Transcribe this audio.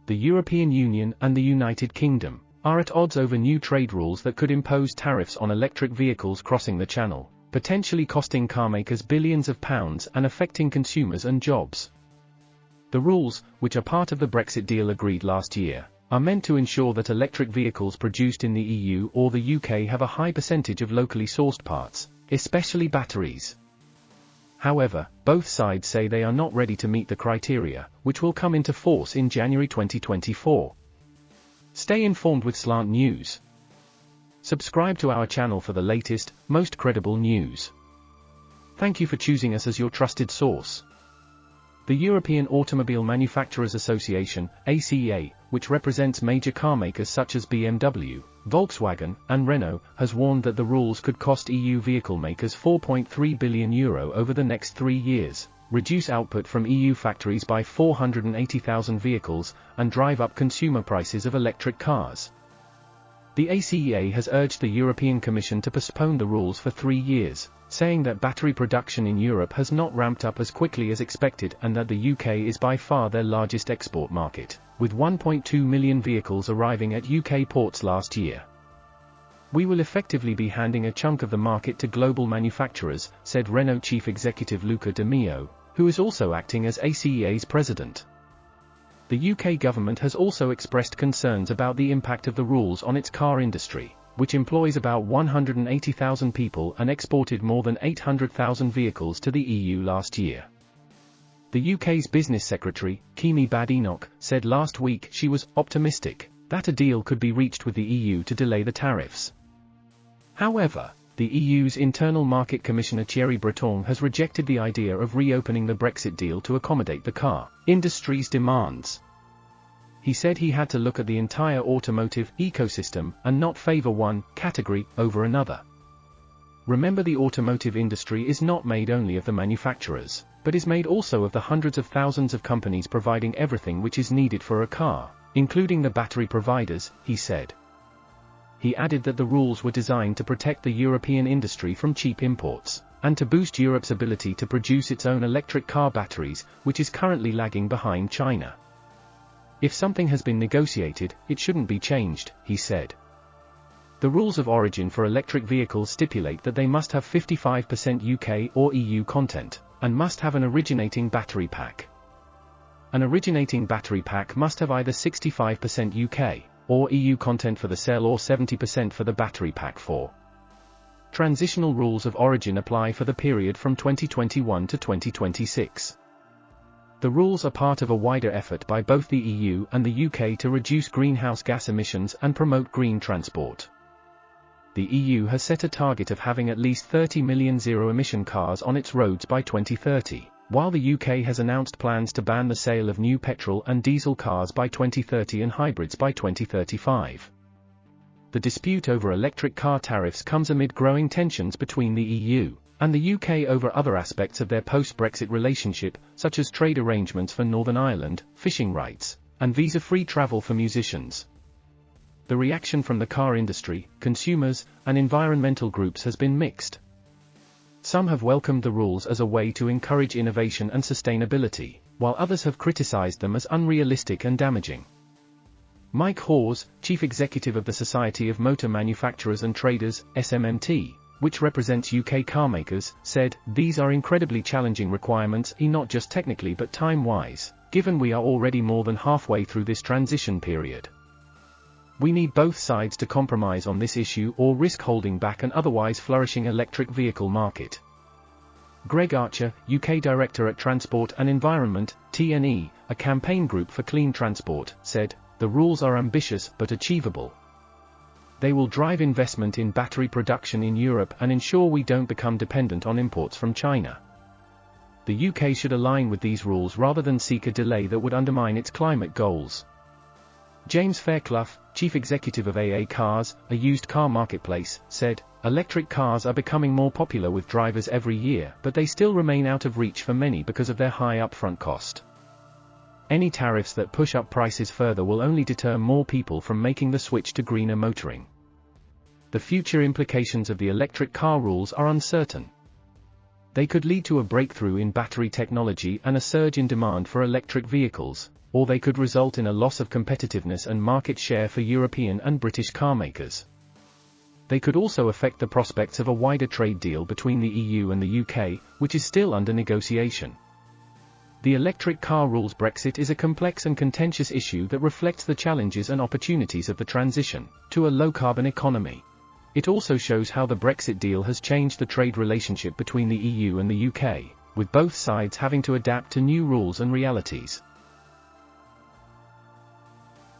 the European Union and the United Kingdom are at odds over new trade rules that could impose tariffs on electric vehicles crossing the Channel, potentially costing carmakers billions of pounds and affecting consumers and jobs. The rules, which are part of the Brexit deal agreed last year, are meant to ensure that electric vehicles produced in the EU or the UK have a high percentage of locally sourced parts, especially batteries. However, both sides say they are not ready to meet the criteria, which will come into force in January 2024. Stay informed with Slant News. Subscribe to our channel for the latest, most credible news. Thank you for choosing us as your trusted source. The European Automobile Manufacturers Association, ACA, which represents major carmakers such as BMW, Volkswagen, and Renault, has warned that the rules could cost EU vehicle makers €4.3 billion over the next 3 years, reduce output from EU factories by 480,000 vehicles, and drive up consumer prices of electric cars. The ACEA has urged the European Commission to postpone the rules for 3 years, saying that battery production in Europe has not ramped up as quickly as expected and that the UK is by far their largest export market, with 1.2 million vehicles arriving at UK ports last year. "We will effectively be handing a chunk of the market to global manufacturers," said Renault Chief Executive Luca De Meo, who is also acting as ACEA's president. The UK government has also expressed concerns about the impact of the rules on its car industry, which employs about 180,000 people and exported more than 800,000 vehicles to the EU last year. The UK's Business Secretary, Kemi Badenoch, said last week she was optimistic that a deal could be reached with the EU to delay the tariffs. However, the EU's Internal Market Commissioner Thierry Breton has rejected the idea of reopening the Brexit deal to accommodate the car industry's demands. He said he had to look at the entire automotive ecosystem and not favor one category over another. Remember, the automotive industry is not made only of the manufacturers, but is made also of the hundreds of thousands of companies providing everything which is needed for a car, including the battery providers, he said. He added that the rules were designed to protect the European industry from cheap imports, and to boost Europe's ability to produce its own electric car batteries, which is currently lagging behind China. "If something has been negotiated, it shouldn't be changed," he said. The rules of origin for electric vehicles stipulate that they must have 55% UK or EU content, and must have an originating battery pack. An originating battery pack must have either 65% UK or EU content for the cell or 70% for the battery pack for. Transitional rules of origin apply for the period from 2021 to 2026. The rules are part of a wider effort by both the EU and the UK to reduce greenhouse gas emissions and promote green transport. The EU has set a target of having at least 30 million zero-emission cars on its roads by 2030, while the UK has announced plans to ban the sale of new petrol and diesel cars by 2030 and hybrids by 2035. The dispute over electric car tariffs comes amid growing tensions between the EU and the UK over other aspects of their post-Brexit relationship, such as trade arrangements for Northern Ireland, fishing rights, and visa-free travel for musicians. The reaction from the car industry, consumers, and environmental groups has been mixed. Some have welcomed the rules as a way to encourage innovation and sustainability, while others have criticized them as unrealistic and damaging. Mike Hawes, chief executive of the Society of Motor Manufacturers and Traders, SMMT, which represents UK carmakers, said, "These are incredibly challenging requirements, not just technically but time-wise, given we are already more than halfway through this transition period. We need both sides to compromise on this issue or risk holding back an otherwise flourishing electric vehicle market." Greg Archer, UK Director at Transport and Environment, TNE, a campaign group for clean transport, said, "The rules are ambitious but achievable. They will drive investment in battery production in Europe and ensure we don't become dependent on imports from China. The UK should align with these rules rather than seek a delay that would undermine its climate goals." James Fairclough, chief executive of AA Cars, a used car marketplace, said, "Electric cars are becoming more popular with drivers every year, but they still remain out of reach for many because of their high upfront cost. Any tariffs that push up prices further will only deter more people from making the switch to greener motoring. The future implications of the electric car rules are uncertain. They could lead to a breakthrough in battery technology and a surge in demand for electric vehicles, or they could result in a loss of competitiveness and market share for European and British carmakers. They could also affect the prospects of a wider trade deal between the EU and the UK, which is still under negotiation. The electric car rules Brexit is a complex and contentious issue that reflects the challenges and opportunities of the transition to a low-carbon economy. It also shows how the Brexit deal has changed the trade relationship between the EU and the UK, with both sides having to adapt to new rules and realities.